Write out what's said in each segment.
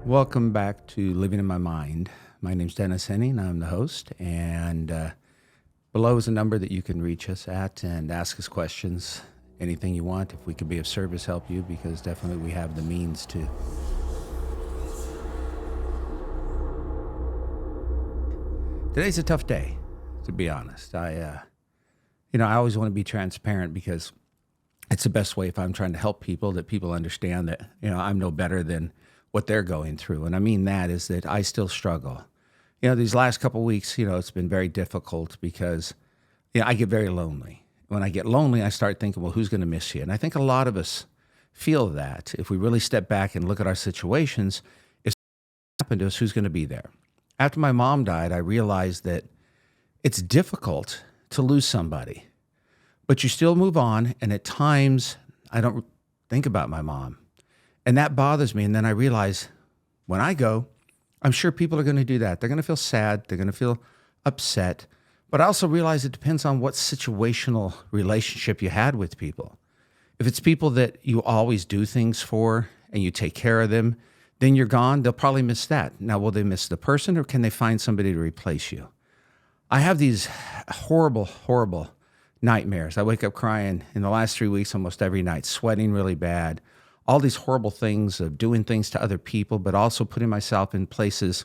Welcome back to Living in My Mind. My name's Dennis Henning. I'm the host, and below is a number that you can reach us at and ask us questions, anything you want. If we can be of service, help you, because definitely we have the means to. Today's a tough day, to be honest. I always want to be transparent because it's the best way if I'm trying to help people, that people understand that, I'm no better than what they're going through. And I mean that is that I still struggle. These last couple of weeks, it's been very difficult because, I get very lonely. When I get lonely, I start thinking, well, who's going to miss you? And I think a lot of us feel that. If we really step back and look at our situations, if something happened to us, who's going to be there? After my mom died, I realized that it's difficult to lose somebody, but you still move on. And at times, I don't think about my mom. And that bothers me. And then I realize when I go, I'm sure people are going to do that. They're going to feel sad. They're going to feel upset. But I also realize it depends on what situational relationship you had with people. If it's people that you always do things for and you take care of them, then you're gone. They'll probably miss that. Now, will they miss the person, or can they find somebody to replace you? I have these horrible, horrible nightmares. I wake up crying in the last 3 weeks almost every night, sweating really bad. All these horrible things of doing things to other people, but also putting myself in places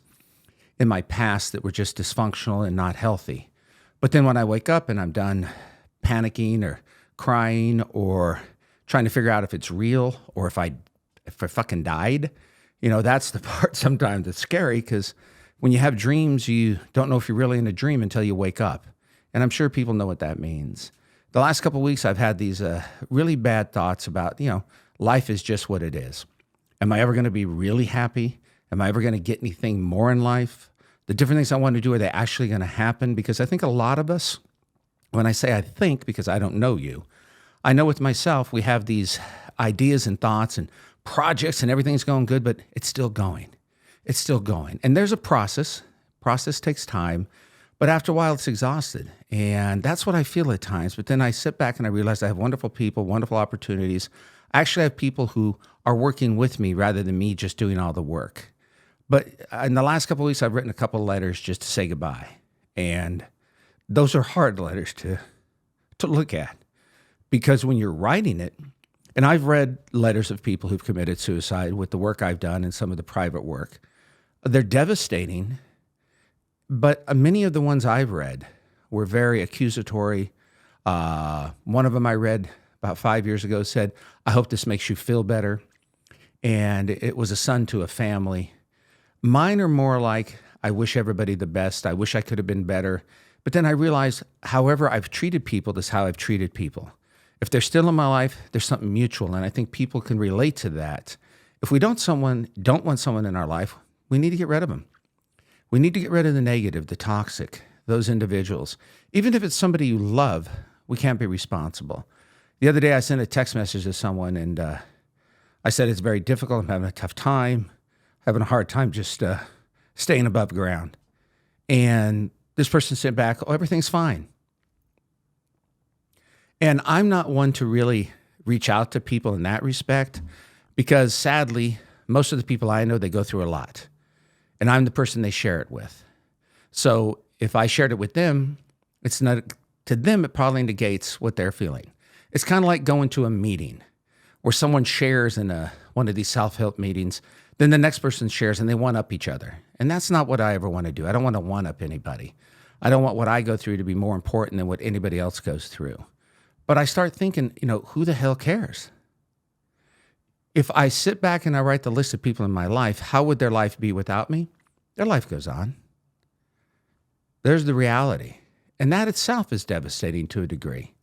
in my past that were just dysfunctional and not healthy. But then when I wake up and I'm done panicking or crying or trying to figure out if it's real or if I fucking died, that's the part sometimes that's scary, because when you have dreams, you don't know if you're really in a dream until you wake up. And I'm sure people know what that means. The last couple of weeks, I've had these really bad thoughts about, life is just what it is. Am I ever going to be really happy? Am I ever going to get anything more in life? The different things I want to do, are they actually going to happen? Because I think a lot of us, when I say I think, because I don't know you, I know with myself, we have these ideas and thoughts and projects and everything's going good, but it's still going. It's still going. And there's a process. Process takes time. But after a while, it's exhausted. And that's what I feel at times. But then I sit back and I realize I have wonderful people, wonderful opportunities. I actually have people who are working with me rather than me just doing all the work. But in the last couple of weeks, I've written a couple of letters just to say goodbye. And those are hard letters to look at, because when you're writing it, and I've read letters of people who've committed suicide with the work I've done and some of the private work, they're devastating. But many of the ones I've read were very accusatory. One of them I read about 5 years ago said, I hope this makes you feel better. And it was a son to a family. Mine are more like, I wish everybody the best. I wish I could have been better. But then I realized, however I've treated people, that's how I've treated people. If they're still in my life, there's something mutual. And I think people can relate to that. If we don't want someone in our life, we need to get rid of them. We need to get rid of the negative, the toxic, those individuals. Even if it's somebody you love, we can't be responsible. The other day I sent a text message to someone, and I said, it's very difficult. I'm having a tough time, having a hard time just staying above ground. And this person sent back, oh, everything's fine. And I'm not one to really reach out to people in that respect, because sadly, most of the people I know, they go through a lot. And I'm the person they share it with. So if I shared it with them, it's not, to them, it probably negates what they're feeling. It's kind of like going to a meeting where someone shares in one of these self-help meetings, then the next person shares and they one-up each other. And that's not what I ever want to do. I don't want to one-up anybody. I don't want what I go through to be more important than what anybody else goes through. But I start thinking, who the hell cares? If I sit back and I write the list of people in my life, how would their life be without me? Their life goes on. There's the reality. And that itself is devastating to a degree,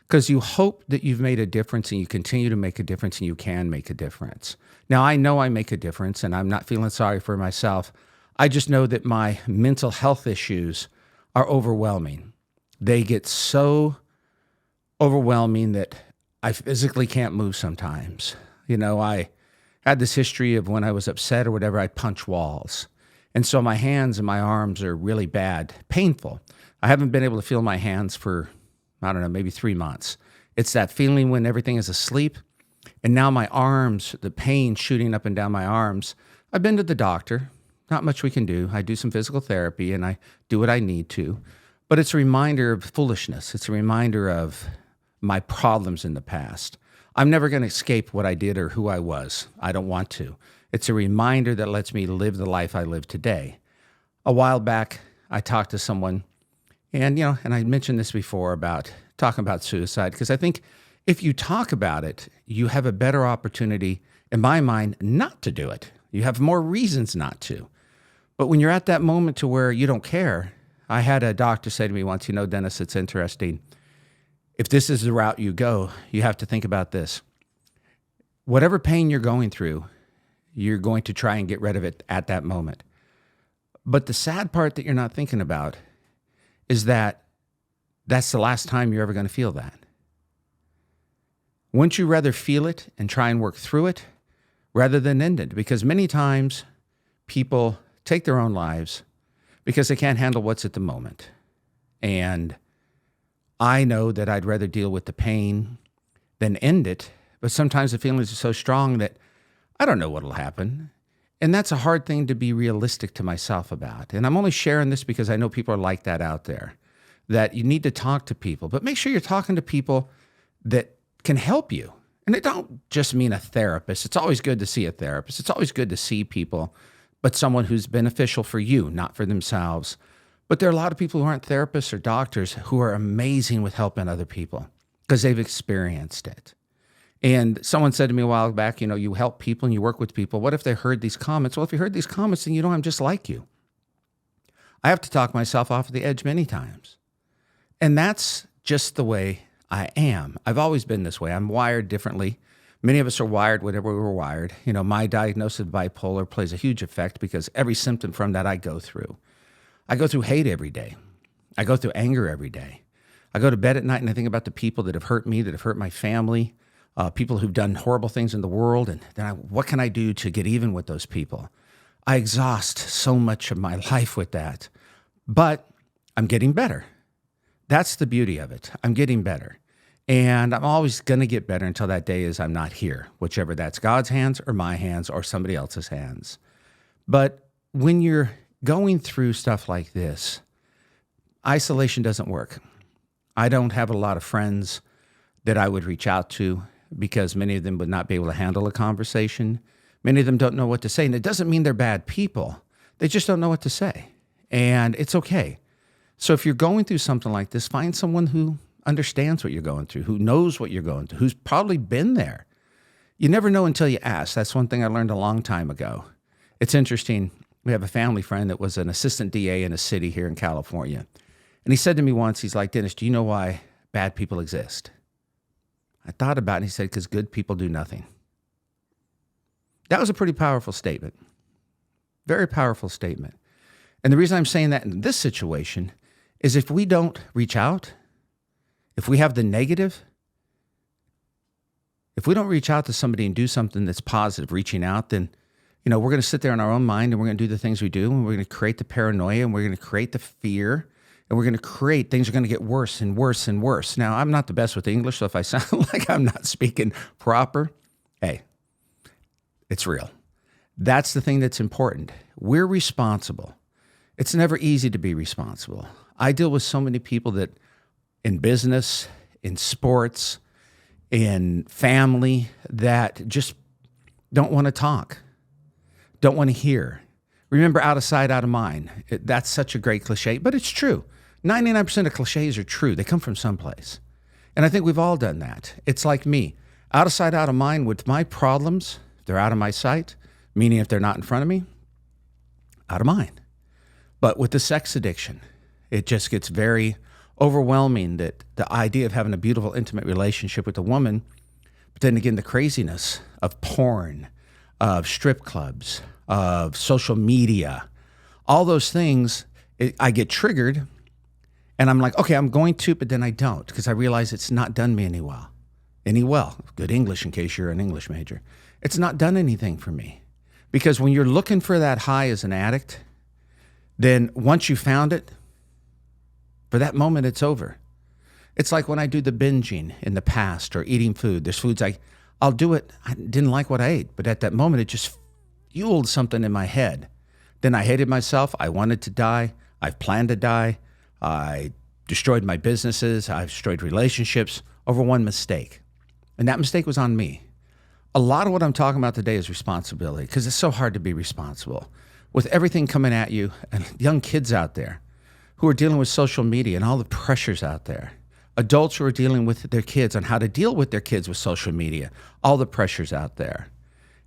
because you hope that you've made a difference and you continue to make a difference and you can make a difference. Now, I know I make a difference and I'm not feeling sorry for myself. I just know that my mental health issues are overwhelming. They get so overwhelming that I physically can't move sometimes. I had this history of when I was upset or whatever, I'd punch walls. And so my hands and my arms are really bad, painful. I haven't been able to feel my hands for, maybe 3 months. It's that feeling when everything is asleep. And now my arms, the pain shooting up and down my arms, I've been to the doctor. Not much we can do. I do some physical therapy and I do what I need to. But it's a reminder of foolishness. It's a reminder of my problems in the past. I'm never going to escape what I did or who I was. I don't want to. It's a reminder that lets me live the life I live today. A while back, I talked to someone, and I mentioned this before about talking about suicide, because I think if you talk about it, you have a better opportunity, in my mind, not to do it. You have more reasons not to. But when you're at that moment to where you don't care, I had a doctor say to me once, Dennis, it's interesting. If this is the route you go, you have to think about this. Whatever pain you're going through, you're going to try and get rid of it at that moment. But the sad part that you're not thinking about is that that's the last time you're ever going to feel that. Wouldn't you rather feel it and try and work through it rather than end it? Because many times people take their own lives because they can't handle what's at the moment. And I know that I'd rather deal with the pain than end it, but sometimes the feelings are so strong that I don't know what'll happen. And that's a hard thing to be realistic to myself about. And I'm only sharing this because I know people are like that out there, that you need to talk to people, but make sure you're talking to people that can help you. And it don't just mean a therapist. It's always good to see a therapist. It's always good to see people, but someone who's beneficial for you, not for themselves. But there are a lot of people who aren't therapists or doctors who are amazing with helping other people because they've experienced it. And someone said to me a while back, you help people and you work with people. What if they heard these comments? Well, if you heard these comments, then you know I'm just like you. I have to talk myself off the edge many times. And that's just the way I am. I've always been this way. I'm wired differently. Many of us are wired whatever we were wired. My diagnosis of bipolar plays a huge effect because every symptom from that I go through. I go through hate every day. I go through anger every day. I go to bed at night and I think about the people that have hurt me, that have hurt my family, people who've done horrible things in the world, and then what can I do to get even with those people? I exhaust so much of my life with that, but I'm getting better. That's the beauty of it. I'm getting better. And I'm always going to get better until that day is I'm not here, whichever that's God's hands or my hands or somebody else's hands. But when you're going through stuff like this, isolation doesn't work. I don't have a lot of friends that I would reach out to because many of them would not be able to handle a conversation. Many of them don't know what to say. And it doesn't mean they're bad people. They just don't know what to say. And it's okay. So if you're going through something like this, find someone who understands what you're going through, who knows what you're going through, who's probably been there. You never know until you ask. That's one thing I learned a long time ago. It's interesting. We have a family friend that was an assistant DA in a city here in California. And he said to me once, he's like, Dennis, do you know why bad people exist? I thought about it and he said, because good people do nothing. That was a pretty powerful statement. Very powerful statement. And the reason I'm saying that in this situation is if we don't reach out, if we have the negative, if we don't reach out to somebody and do something that's positive, reaching out, then, we're going to sit there in our own mind and we're going to do the things we do and we're going to create the paranoia and we're going to create the fear and we're going to create, things are going to get worse and worse and worse. Now, I'm not the best with English, so if I sound like I'm not speaking proper, hey, it's real. That's the thing that's important. We're responsible. It's never easy to be responsible. I deal with so many people that in business, in sports, in family that just don't want to talk, don't want to hear. Remember, out of sight, out of mind. That's such a great cliche, but it's true. 99% of cliches are true. They come from someplace. And I think we've all done that. It's like me. Out of sight, out of mind with my problems. They're out of my sight, meaning if they're not in front of me, out of mind. But with the sex addiction, it just gets very overwhelming, that the idea of having a beautiful, intimate relationship with a woman, but then again, the craziness of porn, of strip clubs, of social media, all those things, I get triggered and I'm like, okay, I'm going to, but then I don't, because I realize it's not done me any well. Good English in case you're an English major. It's not done anything for me. Because when you're looking for that high as an addict, then once you found it, for that moment, it's over. It's like when I do the binging in the past or eating food. There's foods I'll do it. I didn't like what I ate, but at that moment, fueled something in my head. Then I hated myself. I wanted to die. I've planned to die. I destroyed my businesses. I've destroyed relationships over one mistake. And that mistake was on me. A lot of what I'm talking about today is responsibility, because it's so hard to be responsible. With everything coming at you, and young kids out there who are dealing with social media and all the pressures out there, adults who are dealing with their kids on how to deal with their kids with social media, all the pressures out there.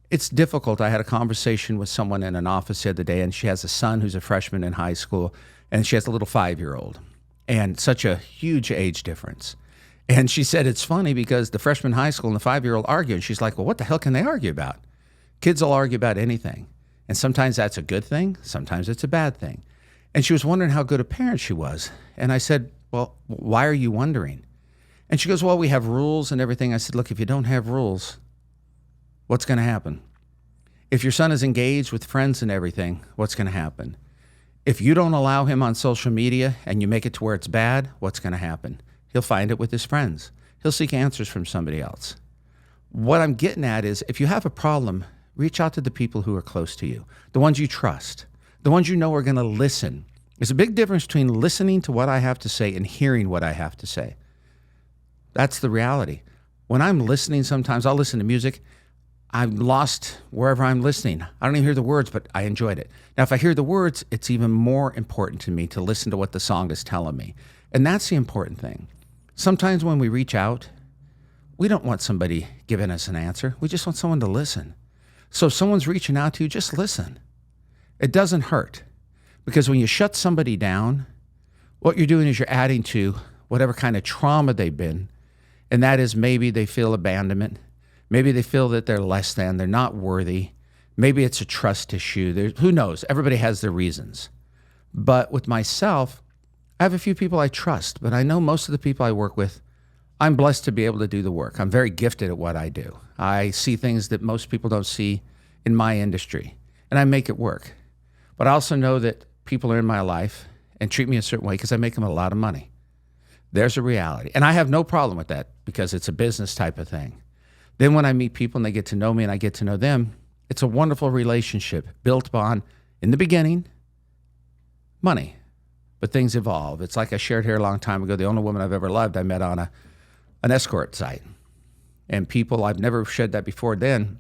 It's difficult. I had a conversation with someone in an office the other day, and she has a son who's a freshman in high school, and she has a little 5-year-old, and such a huge age difference. And she said, it's funny because the freshman in high school and the 5-year-old argue, and she's like, well, what the hell can they argue about? Kids will argue about anything. And sometimes that's a good thing. Sometimes it's a bad thing. And she was wondering how good a parent she was. And I said, well, why are you wondering? And she goes, well, we have rules and everything. I said, look, if you don't have rules, what's going to happen? If your son is engaged with friends and everything, what's going to happen? If you don't allow him on social media and you make it to where it's bad, what's going to happen? He'll find it with his friends. He'll seek answers from somebody else. What I'm getting at is, if you have a problem, reach out to the people who are close to you, the ones you trust, the ones you know are going to listen. There's a big difference between listening to what I have to say and hearing what I have to say. That's the reality. When I'm listening, sometimes I'll listen to music. I'm lost wherever I'm listening. I don't even hear the words, but I enjoyed it. Now, if I hear the words, it's even more important to me to listen to what the song is telling me. And that's the important thing. Sometimes when we reach out, we don't want somebody giving us an answer. We just want someone to listen. So if someone's reaching out to you, just listen. It doesn't hurt. Because when you shut somebody down, what you're doing is you're adding to whatever kind of trauma they've been. And that is, maybe they feel abandonment. Maybe they feel that they're less than, they're not worthy. Maybe it's a trust issue. Who knows? Everybody has their reasons. But with myself, I have a few people I trust, but I know most of the people I work with, I'm blessed to be able to do the work. I'm very gifted at what I do. I see things that most people don't see in my industry, and I make it work. But I also know that people are in my life and treat me a certain way because I make them a lot of money. There's a reality. And I have no problem with that because it's a business type of thing. Then when I meet people and they get to know me and I get to know them, it's a wonderful relationship built upon, in the beginning, money. But things evolve. It's like I shared here a long time ago. The only woman I've ever loved, I met on an escort site. And people, I've never shared that before then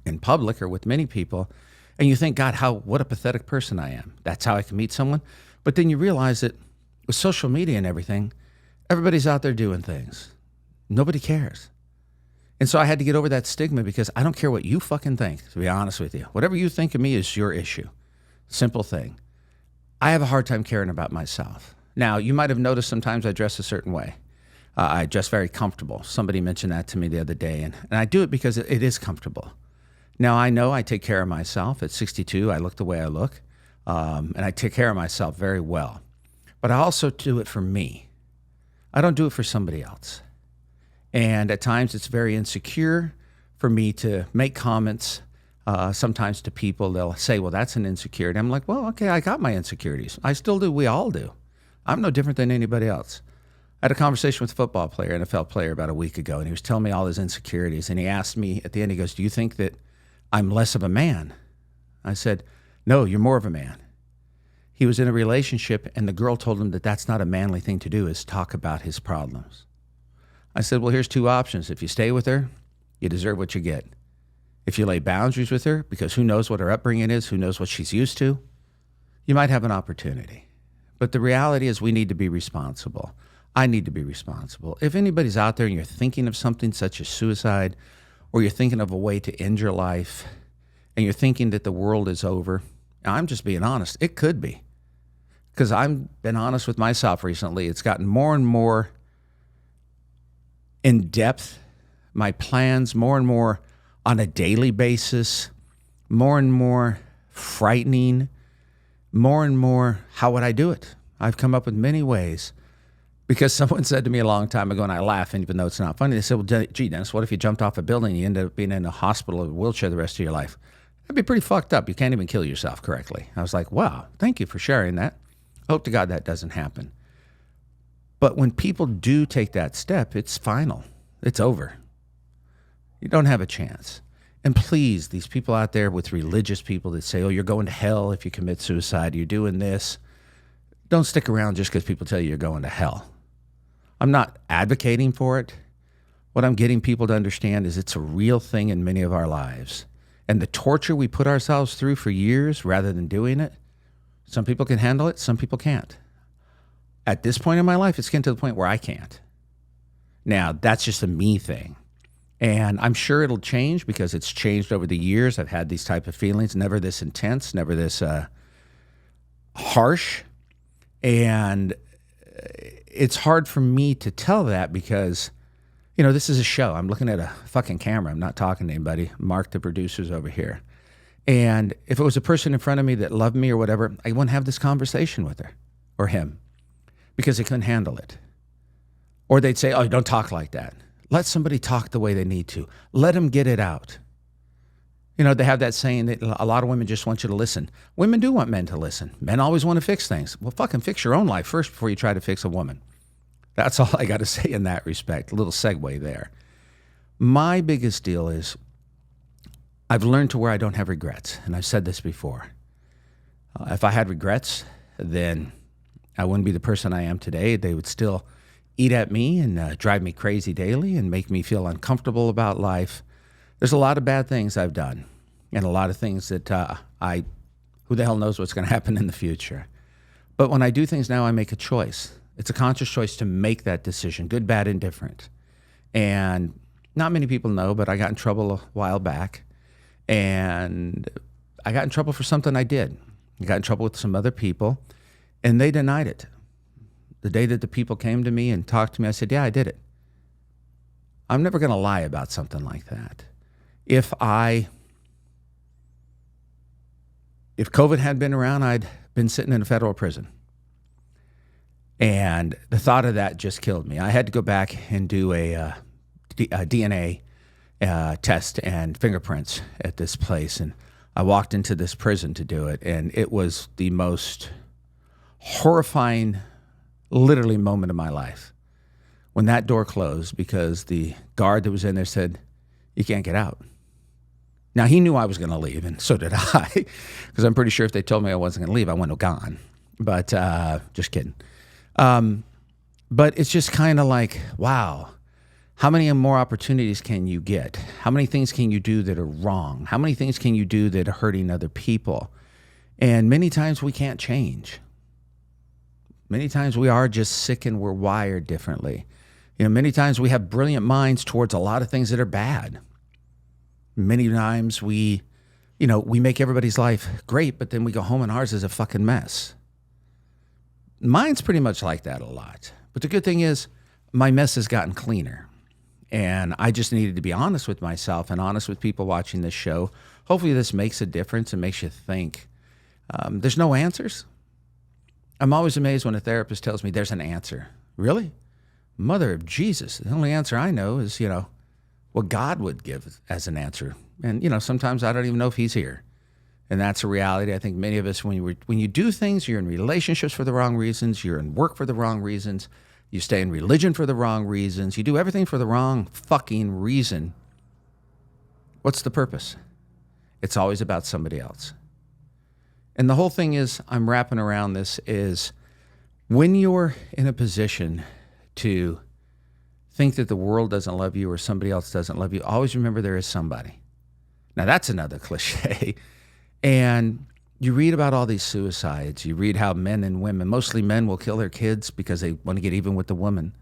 in public or with many people. And you think, God, what a pathetic person I am. That's how I can meet someone. But then you realize that with social media and everything, everybody's out there doing things. Nobody cares. And so I had to get over that stigma because I don't care what you fucking think, to be honest with you. Whatever you think of me is your issue. Simple thing. I have a hard time caring about myself. Now, you might have noticed sometimes I dress a certain way. I dress very comfortable. Somebody mentioned that to me the other day, and I do it because it is comfortable. Now, I know I take care of myself. At 62, I look the way I look, and I take care of myself very well. But I also do it for me. I don't do it for somebody else. And at times, it's very insecure for me to make comments. Sometimes to people, they'll say, well, that's an insecurity. I'm like, well, okay, I got my insecurities. I still do. We all do. I'm no different than anybody else. I had a conversation with a football player, NFL player, about a week ago, and he was telling me all his insecurities. And he asked me at the end, he goes, do you think that I'm less of a man? I said, no, you're more of a man. He was in a relationship, and the girl told him that that's not a manly thing to do, is talk about his problems. I said, well, here's two options. If you stay with her, you deserve what you get. If you lay boundaries with her, because who knows what her upbringing is, who knows what she's used to, you might have an opportunity. But the reality is we need to be responsible. I need to be responsible. If anybody's out there and you're thinking of something such as suicide, or you're thinking of a way to end your life, and you're thinking that the world is over, I'm just being honest, it could be. Because I've been honest with myself recently. It's gotten more and more in depth, my plans more and more on a daily basis, more and more frightening, more and more, how would I do it? I've come up with many ways. Because someone said to me a long time ago, and I laugh, even though it's not funny, they said, well, gee, Dennis, what if you jumped off a building and you ended up being in a hospital or a wheelchair the rest of your life? That'd be pretty fucked up. You can't even kill yourself correctly. I was like, wow, thank you for sharing that. I hope to God that doesn't happen. But when people do take that step, it's final. It's over. You don't have a chance. And please, these people out there with religious people that say, oh, you're going to hell if you commit suicide, you're doing this. Don't stick around just because people tell you you're going to hell. I'm not advocating for it. What I'm getting people to understand is it's a real thing in many of our lives. And the torture we put ourselves through for years rather than doing it, some people can handle it, some people can't. At this point in my life, it's getting to the point where I can't. Now, that's just a me thing. And I'm sure it'll change because it's changed over the years. I've had these type of feelings, never this intense, never this harsh. And it's hard for me to tell that because, you know, this is a show. I'm looking at a fucking camera. I'm not talking to anybody. Mark, the producer's over here. And if it was a person in front of me that loved me or whatever, I wouldn't have this conversation with her or him because they couldn't handle it. Or they'd say, oh, don't talk like that. Let somebody talk the way they need to. Let them get it out. You know, they have that saying that a lot of women just want you to listen. Women do want men to listen. Men always want to fix things. Well, fucking fix your own life first before you try to fix a woman. That's all I got to say in that respect. A little segue there. My biggest deal is I've learned to where I don't have regrets. And I've said this before. If I had regrets, then I wouldn't be the person I am today. They would still eat at me and drive me crazy daily and make me feel uncomfortable about life. There's a lot of bad things I've done and a lot of things that who the hell knows what's going to happen in the future. But when I do things now, I make a choice. It's a conscious choice to make that decision, good, bad, indifferent. And not many people know, but I got in trouble a while back. And I got in trouble for something I did. I got in trouble with some other people, and they denied it. The day that the people came to me and talked to me, I said, yeah, I did it. I'm never going to lie about something like that. If COVID had been around, I'd been sitting in a federal prison. And the thought of that just killed me. I had to go back and do a DNA test and fingerprints at this place. And I walked into this prison to do it. And it was the most horrifying, literally moment of my life when that door closed because the guard that was in there said, you can't get out. Now, he knew I was going to leave, and so did I, because I'm pretty sure if they told me I wasn't going to leave, I wouldn't have gone. But just kidding. But it's just kind of like, wow, how many more opportunities can you get? How many things can you do that are wrong? How many things can you do that are hurting other people? And many times we can't change. Many times we are just sick and we're wired differently. You know, many times we have brilliant minds towards a lot of things that are bad. Many times we make everybody's life great, but then we go home and ours is a fucking mess. Mine's pretty much like that a lot. But the good thing is my mess has gotten cleaner. And I just needed to be honest with myself and honest with people watching this show. Hopefully this makes a difference and makes you think. There's no answers. I'm always amazed when a therapist tells me there's an answer. Really? Mother of Jesus. The only answer I know is, what God would give as an answer. And, sometimes I don't even know if he's here. And that's a reality. I think many of us, when you do things, you're in relationships for the wrong reasons, you're in work for the wrong reasons, you stay in religion for the wrong reasons, you do everything for the wrong fucking reason. What's the purpose? It's always about somebody else. And the whole thing is, I'm wrapping around this, is when you're in a position to think that the world doesn't love you or somebody else doesn't love you, always remember there is somebody. Now, that's another cliche. And you read about all these suicides. You read how men and women, mostly men, will kill their kids because they want to get even with the woman.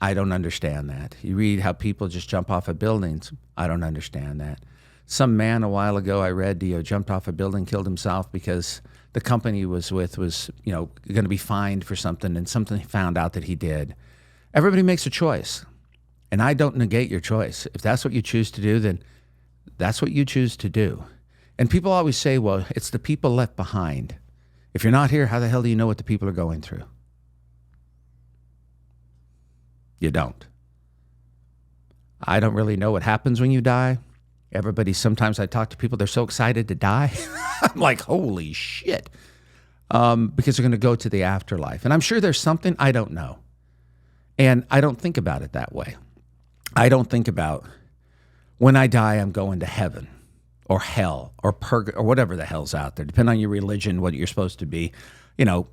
I don't understand that. You read how people just jump off of buildings. I don't understand that. Some man a while ago I read jumped off a building, killed himself because the company he was with was, going to be fined for something, and something found out that he did. Everybody makes a choice, and I don't negate your choice. If that's what you choose to do, then that's what you choose to do. And people always say, well, it's the people left behind. If you're not here, how the hell do you know what the people are going through? You don't. I don't really know what happens when you die. Sometimes I talk to people, they're so excited to die. I'm like, holy shit. Because they're going to go to the afterlife. And I'm sure there's something I don't know. And I don't think about it that way. I don't think about when I die, I'm going to heaven or hell or or whatever the hell's out there, depending on your religion, what you're supposed to be, going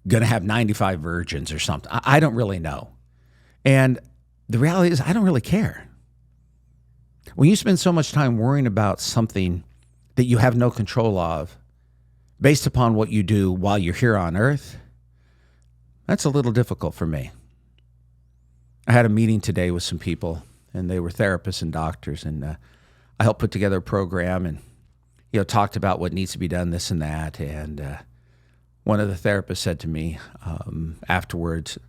to have 95 virgins or something. I don't really know. And the reality is I don't really care. When you spend so much time worrying about something that you have no control of based upon what you do while you're here on earth, that's a little difficult for me. I had a meeting today with some people, and they were therapists and doctors, and I helped put together a program and, talked about what needs to be done, this and that. And one of the therapists said to me afterwards,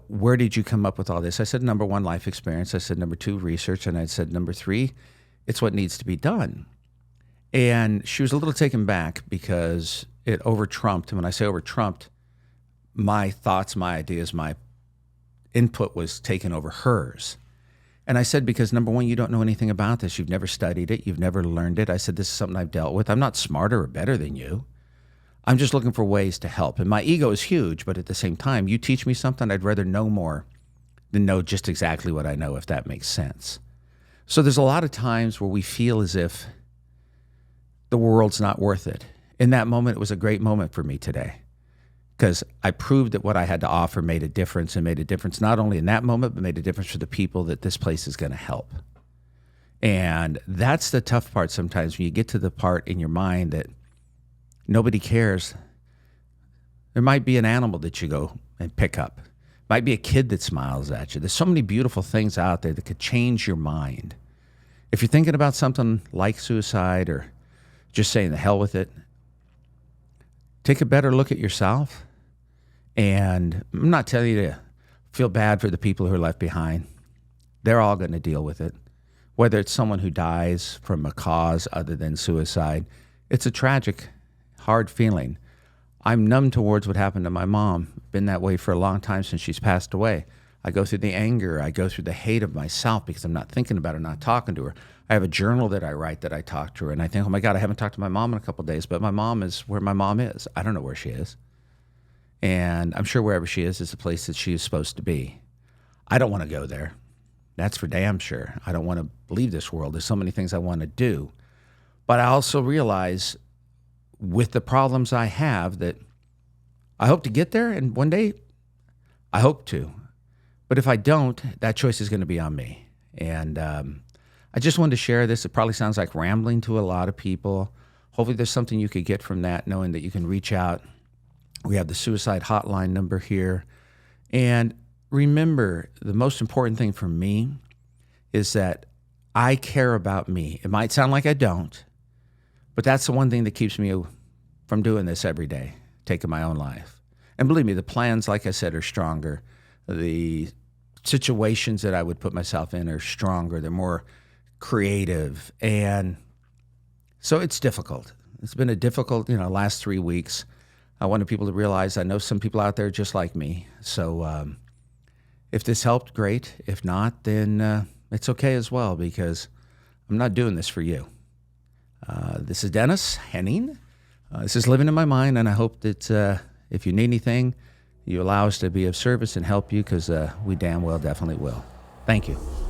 where did you come up with all this? I said, number one, life experience. I said, number two, research. And I said, number three, it's what needs to be done. And she was a little taken back because it over-trumped. And when I say over-trumped, my thoughts, my ideas, my input was taken over hers. And I said, because number one, you don't know anything about this. You've never studied it. You've never learned it. I said, this is something I've dealt with. I'm not smarter or better than you. I'm just looking for ways to help. And my ego is huge, but at the same time, you teach me something, I'd rather know more than know just exactly what I know, if that makes sense. So there's a lot of times where we feel as if the world's not worth it. In that moment, it was a great moment for me today because I proved that what I had to offer made a difference, and made a difference not only in that moment, but made a difference for the people that this place is going to help. And that's the tough part sometimes, when you get to the part in your mind that nobody cares. There might be an animal that you go and pick up. Might be a kid that smiles at you. There's so many beautiful things out there that could change your mind. If you're thinking about something like suicide or just saying the hell with it, take a better look at yourself. And I'm not telling you to feel bad for the people who are left behind. They're all going to deal with it. Whether it's someone who dies from a cause other than suicide, it's a tragic, hard feeling. I'm numb towards what happened to my mom. Been that way for a long time since she's passed away. I go through the anger. I go through the hate of myself because I'm not thinking about her, not talking to her. I have a journal that I write that I talk to her, and I think, oh my God, I haven't talked to my mom in a couple of days, but my mom is where my mom is. I don't know where she is. And I'm sure wherever she is the place that she is supposed to be. I don't want to go there. That's for damn sure. I don't want to leave this world. There's so many things I want to do. But I also realize with the problems I have that I hope to get there, and one day I hope to. But if I don't, that choice is going to be on me. And I just wanted to share this. It probably sounds like rambling to a lot of people. Hopefully there's something you could get from that, knowing that you can reach out. We have the suicide hotline number here. And remember, the most important thing for me is that I care about me. It might sound like I don't, but that's the one thing that keeps me from doing this every day, taking my own life. And believe me, the plans, like I said, are stronger. The situations that I would put myself in are stronger. They're more creative. And so it's difficult. It's been a difficult, last 3 weeks. I wanted people to realize I know some people out there just like me. So if this helped, great. If not, then it's okay as well, because I'm not doing this for you. This is Dennis Henning. This is Living in My Mind, and I hope that if you need anything, you allow us to be of service and help you, because we damn well definitely will. Thank you.